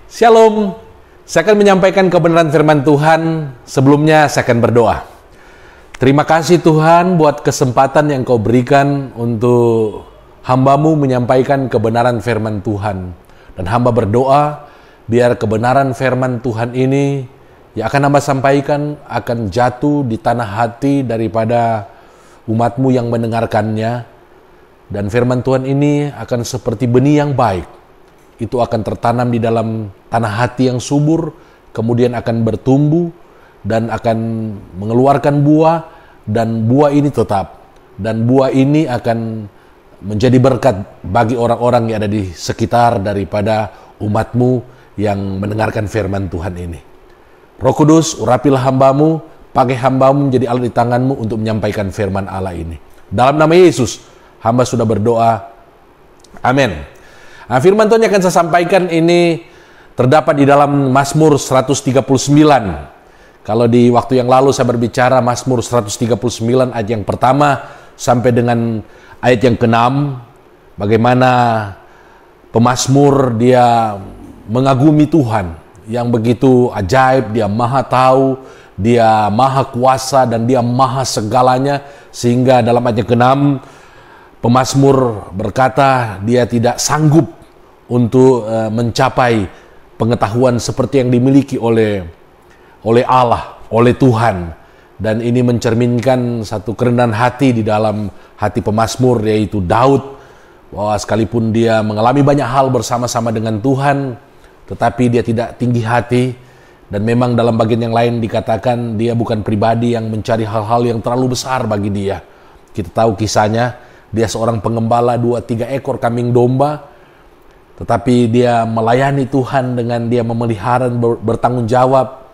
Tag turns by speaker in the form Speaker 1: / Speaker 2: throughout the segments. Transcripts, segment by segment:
Speaker 1: Shalom, saya akan menyampaikan kebenaran firman Tuhan. Sebelumnya saya akan berdoa. Terima kasih Tuhan buat kesempatan yang kau berikan untuk hamba-Mu menyampaikan kebenaran firman Tuhan. Dan hamba berdoa biar kebenaran firman Tuhan ini yang akan hamba sampaikan akan jatuh di tanah hati daripada umat-Mu yang mendengarkannya. Dan firman Tuhan ini akan seperti benih yang baik. Itu akan tertanam di dalam tanah hati yang subur, kemudian akan bertumbuh dan akan mengeluarkan buah, dan buah ini tetap. Dan buah ini akan menjadi berkat bagi orang-orang yang ada di sekitar daripada umat-Mu yang mendengarkan firman Tuhan ini. Roh Kudus, urapilah hamba-Mu, pakai hamba-Mu menjadi alat di tangan-Mu untuk menyampaikan firman Allah ini. Dalam nama Yesus, hamba sudah berdoa. Amin. Nah, firman Tuhan yang akan saya sampaikan ini terdapat di dalam Mazmur 139. Kalau di waktu yang lalu saya berbicara Mazmur 139 ayat yang pertama sampai dengan ayat yang ke-6. Bagaimana pemazmur dia mengagumi Tuhan yang begitu ajaib, dia maha tahu, dia maha kuasa, dan dia maha segalanya. Sehingga dalam ayat yang ke-6 pemazmur berkata dia tidak sanggup untuk mencapai pengetahuan seperti yang dimiliki oleh Allah, oleh Tuhan. Dan ini mencerminkan satu kerendahan hati di dalam hati pemazmur, yaitu Daud, bahwa sekalipun dia mengalami banyak hal bersama-sama dengan Tuhan, tetapi dia tidak tinggi hati. Dan memang dalam bagian yang lain dikatakan dia bukan pribadi yang mencari hal-hal yang terlalu besar bagi dia. Kita tahu kisahnya, dia seorang pengembala 2-3 ekor kambing domba, tetapi dia melayani Tuhan dengan dia memelihara, bertanggung jawab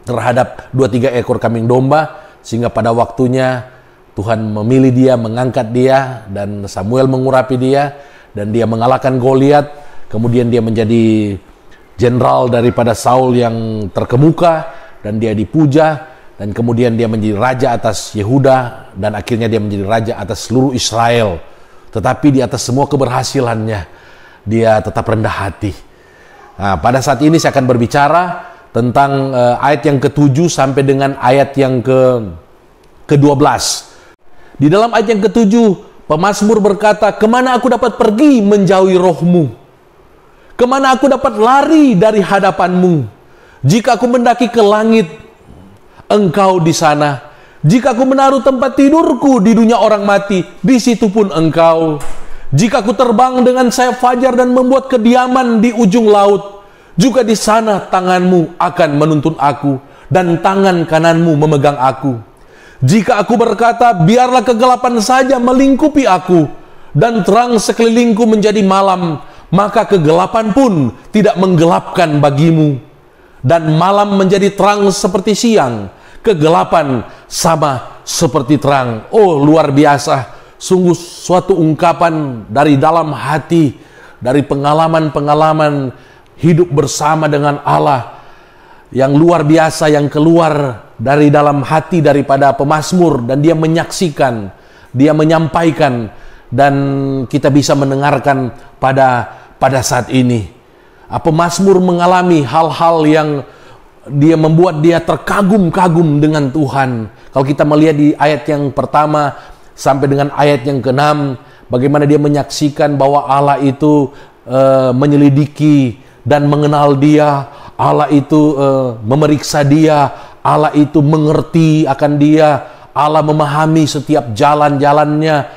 Speaker 1: terhadap 2-3 ekor kambing domba, sehingga pada waktunya Tuhan memilih dia, mengangkat dia, dan Samuel mengurapi dia, dan dia mengalahkan Goliat. Kemudian dia menjadi jenderal daripada Saul yang terkemuka, dan dia dipuja, dan kemudian dia menjadi raja atas Yehuda, dan akhirnya dia menjadi raja atas seluruh Israel. Tetapi di atas semua keberhasilannya, dia tetap rendah hati. Nah, pada saat ini saya akan berbicara tentang ayat yang ke-7 sampai dengan ayat yang ke-12. Di dalam ayat yang ke-7, pemazmur berkata, "Kemana aku dapat pergi menjauhi roh-Mu? Kemana aku dapat lari dari hadapan-Mu? Jika aku mendaki ke langit, Engkau di sana. Jika aku menaruh tempat tidurku di dunia orang mati, di situ pun Engkau. Jika aku terbang dengan sayap fajar dan membuat kediaman di ujung laut, juga di sana tangan-Mu akan menuntun aku, dan tangan kanan-Mu memegang aku. Jika aku berkata, biarlah kegelapan saja melingkupi aku, dan terang sekelilingku menjadi malam, maka kegelapan pun tidak menggelapkan bagimu. Dan malam menjadi terang seperti siang, kegelapan sama seperti terang." Oh, luar biasa. Sungguh suatu ungkapan dari dalam hati, dari pengalaman-pengalaman hidup bersama dengan Allah yang luar biasa, yang keluar dari dalam hati daripada pemazmur, dan dia menyaksikan, dia menyampaikan, dan kita bisa mendengarkan pada saat ini. Pemazmur mengalami hal-hal yang dia membuat dia terkagum-kagum dengan Tuhan. Kalau kita melihat di ayat yang pertama sampai dengan ayat yang ke-6, bagaimana dia menyaksikan bahwa Allah itu menyelidiki dan mengenal dia, Allah itu memeriksa dia, Allah itu mengerti akan dia, Allah memahami setiap jalan-jalannya,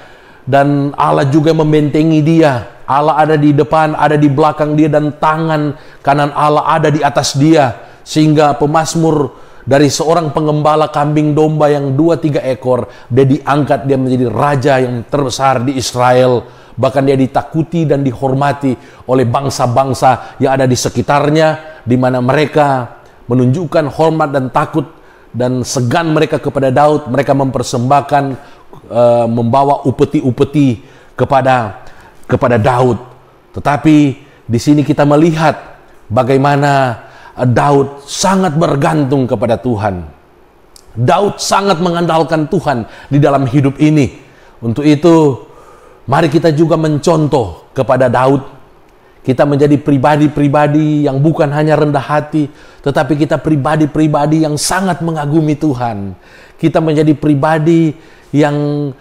Speaker 1: dan Allah juga membentengi dia. Allah ada di depan, ada di belakang dia, dan tangan kanan Allah ada di atas dia. Sehingga pemazmur dari seorang pengembala kambing domba yang 2-3 ekor, dia diangkat, dia menjadi raja yang terbesar di Israel. Bahkan dia ditakuti dan dihormati oleh bangsa-bangsa yang ada di sekitarnya, di mana mereka menunjukkan hormat dan takut dan segan mereka kepada Daud. Mereka mempersembahkan, membawa upeti-upeti kepada Daud. Tetapi di sini kita melihat bagaimana Daud sangat bergantung kepada Tuhan. Daud sangat mengandalkan Tuhan di dalam hidup ini. Untuk itu, mari kita juga mencontoh kepada Daud. Kita menjadi pribadi-pribadi yang bukan hanya rendah hati, tetapi kita pribadi-pribadi yang sangat mengagumi Tuhan. Kita menjadi pribadi yang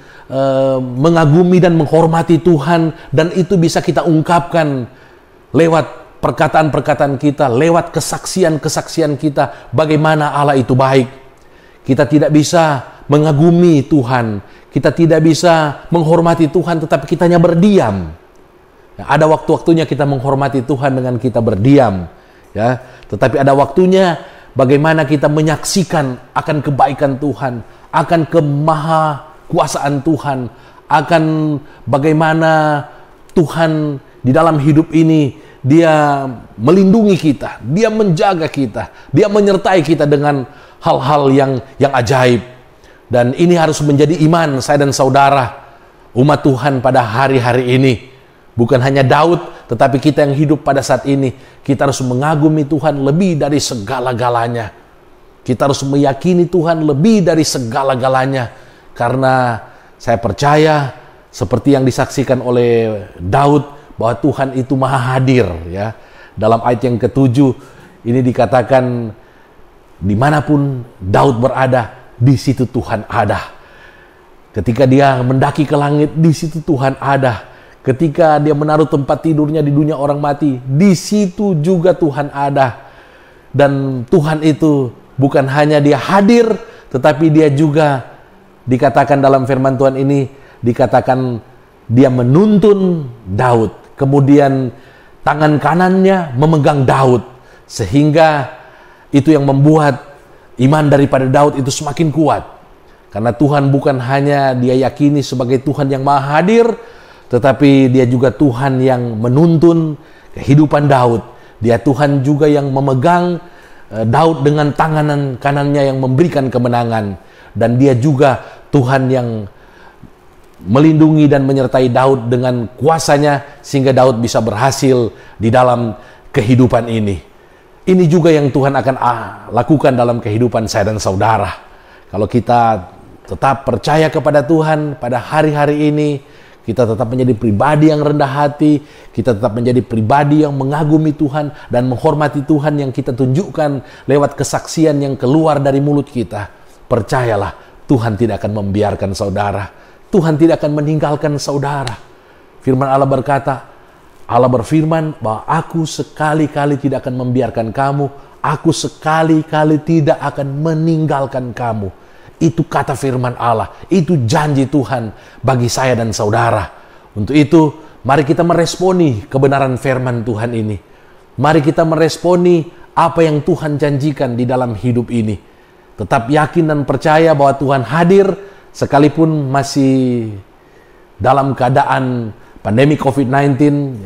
Speaker 1: mengagumi dan menghormati Tuhan, dan itu bisa kita ungkapkan lewat perkataan-perkataan kita, lewat kesaksian-kesaksian kita, bagaimana Allah itu baik. Kita tidak bisa mengagumi Tuhan, kita tidak bisa menghormati Tuhan, tetapi kita hanya berdiam. Ya, ada waktu-waktunya kita menghormati Tuhan dengan kita berdiam, ya. Tetapi ada waktunya bagaimana kita menyaksikan akan kebaikan Tuhan, akan kemahakuasaan Tuhan, akan bagaimana Tuhan di dalam hidup ini Dia melindungi kita, Dia menjaga kita, Dia menyertai kita dengan hal-hal yang ajaib. Dan ini harus menjadi iman saya dan saudara, umat Tuhan pada hari-hari ini. Bukan hanya Daud, tetapi kita yang hidup pada saat ini, kita harus mengagumi Tuhan lebih dari segala-galanya. Kita harus meyakini Tuhan lebih dari segala-galanya. Karena saya percaya, seperti yang disaksikan oleh Daud, bahwa Tuhan itu maha hadir. Ya. Dalam ayat yang ke-7, ini dikatakan, dimanapun Daud berada, di situ Tuhan ada. Ketika dia mendaki ke langit, di situ Tuhan ada. Ketika dia menaruh tempat tidurnya di dunia orang mati, di situ juga Tuhan ada. Dan Tuhan itu bukan hanya Dia hadir, tetapi Dia juga dikatakan dalam firman Tuhan ini, dikatakan Dia menuntun Daud. Kemudian tangan kanannya memegang Daud. Sehingga itu yang membuat iman daripada Daud itu semakin kuat. Karena Tuhan bukan hanya Dia yakini sebagai Tuhan yang maha hadir, tetapi Dia juga Tuhan yang menuntun kehidupan Daud. Dia Tuhan juga yang memegang Daud dengan tangan kanannya yang memberikan kemenangan. Dan Dia juga Tuhan yang melindungi dan menyertai Daud dengan kuasanya, sehingga Daud bisa berhasil di dalam kehidupan ini. Ini juga yang Tuhan akan lakukan dalam kehidupan saya dan saudara. Kalau kita tetap percaya kepada Tuhan pada hari-hari ini, kita tetap menjadi pribadi yang rendah hati, kita tetap menjadi pribadi yang mengagumi Tuhan dan menghormati Tuhan yang kita tunjukkan lewat kesaksian yang keluar dari mulut kita. Percayalah, Tuhan tidak akan membiarkan saudara. Tuhan tidak akan meninggalkan saudara. Firman Allah berkata, Allah berfirman bahwa aku sekali-kali tidak akan membiarkan kamu, aku sekali-kali tidak akan meninggalkan kamu. Itu kata firman Allah, itu janji Tuhan bagi saya dan saudara. Untuk itu, mari kita meresponi kebenaran firman Tuhan ini. Mari kita meresponi apa yang Tuhan janjikan di dalam hidup ini. Tetap yakin dan percaya bahwa Tuhan hadir, sekalipun masih dalam keadaan pandemi COVID-19,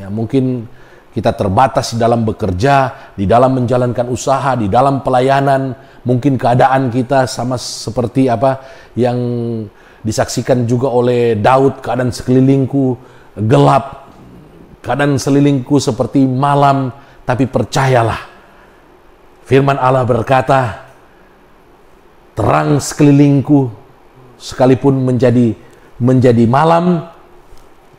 Speaker 1: ya mungkin kita terbatas di dalam bekerja, di dalam menjalankan usaha, di dalam pelayanan. Mungkin keadaan kita sama seperti apa yang disaksikan juga oleh Daud, keadaan sekelilingku gelap, keadaan sekelilingku seperti malam. Tapi percayalah, firman Allah berkata, terang sekelilingku sekalipun menjadi malam,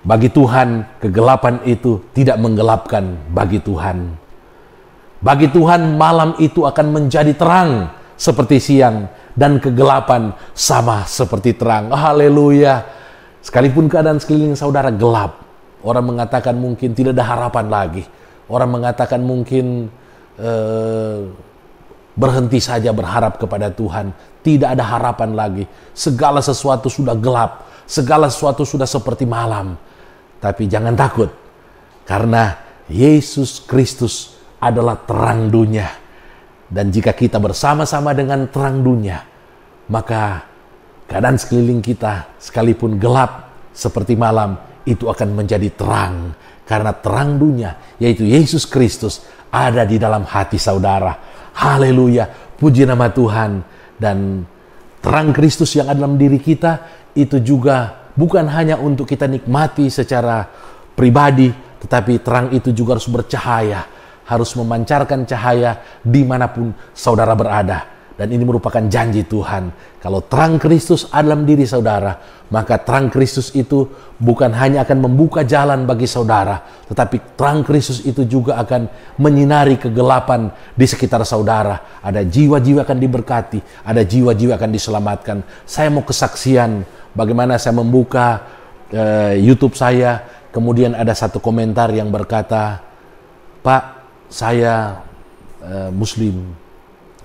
Speaker 1: bagi Tuhan kegelapan itu tidak menggelapkan bagi Tuhan. Bagi Tuhan malam itu akan menjadi terang seperti siang, dan kegelapan sama seperti terang. Haleluya. Sekalipun keadaan sekeliling saudara gelap, orang mengatakan mungkin tidak ada harapan lagi. Orang mengatakan mungkin berhenti saja berharap kepada Tuhan. Tidak ada harapan lagi. Segala sesuatu sudah gelap. Segala sesuatu sudah seperti malam. Tapi jangan takut. Karena Yesus Kristus adalah terang dunia. Dan jika kita bersama-sama dengan terang dunia, maka keadaan sekeliling kita sekalipun gelap seperti malam, itu akan menjadi terang. Karena terang dunia, yaitu Yesus Kristus, ada di dalam hati saudara. Haleluya, puji nama Tuhan. Dan terang Kristus yang ada dalam diri kita, itu juga bukan hanya untuk kita nikmati secara pribadi, tetapi terang itu juga harus bercahaya, harus memancarkan cahaya dimanapun saudara berada. Dan ini merupakan janji Tuhan. Kalau terang Kristus ada dalam diri saudara, maka terang Kristus itu bukan hanya akan membuka jalan bagi saudara, tetapi terang Kristus itu juga akan menyinari kegelapan di sekitar saudara. Ada jiwa-jiwa akan diberkati, ada jiwa-jiwa akan diselamatkan. Saya mau kesaksian bagaimana saya membuka YouTube saya, kemudian ada satu komentar yang berkata, "Pak, saya Muslim.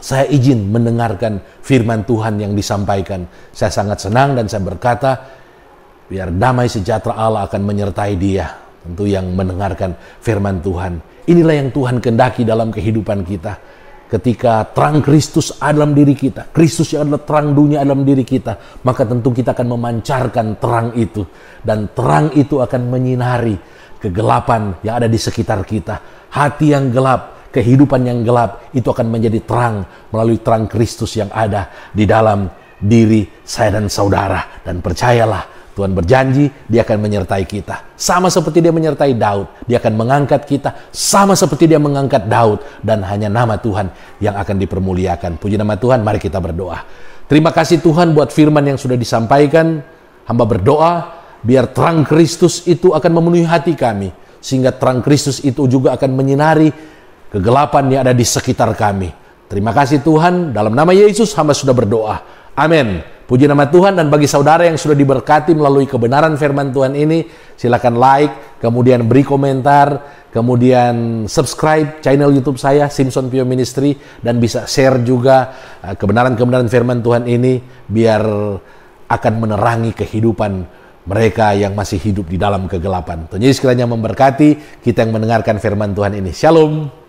Speaker 1: Saya izin mendengarkan firman Tuhan yang disampaikan. Saya sangat senang dan saya berkata, biar damai sejahtera Allah akan menyertai dia." Tentu yang mendengarkan firman Tuhan. Inilah yang Tuhan kehendaki dalam kehidupan kita. Ketika terang Kristus ada dalam diri kita, Kristus yang adalah terang dunia ada dalam diri kita, maka tentu kita akan memancarkan terang itu. Dan terang itu akan menyinari kegelapan yang ada di sekitar kita. Hati yang gelap, kehidupan yang gelap itu akan menjadi terang melalui terang Kristus yang ada di dalam diri saya dan saudara. Dan percayalah, Tuhan berjanji dia akan menyertai kita. Sama seperti dia menyertai Daud, dia akan mengangkat kita sama seperti dia mengangkat Daud. Dan hanya nama Tuhan yang akan dipermuliakan. Puji nama Tuhan, mari kita berdoa. Terima kasih Tuhan buat firman yang sudah disampaikan. Hamba berdoa biar terang Kristus itu akan memenuhi hati kami, sehingga terang Kristus itu juga akan menyinari kegelapan yang ada di sekitar kami. Terima kasih Tuhan, dalam nama Yesus hamba sudah berdoa. Amin. Puji nama Tuhan. Dan bagi saudara yang sudah diberkati melalui kebenaran firman Tuhan ini, silakan like, kemudian beri komentar, kemudian subscribe channel YouTube saya, Simpson Pio Ministry, dan bisa share juga kebenaran-kebenaran firman Tuhan ini, biar akan menerangi kehidupan mereka yang masih hidup di dalam kegelapan. Tuhan Yesus kiranya memberkati kita yang mendengarkan firman Tuhan ini. Shalom.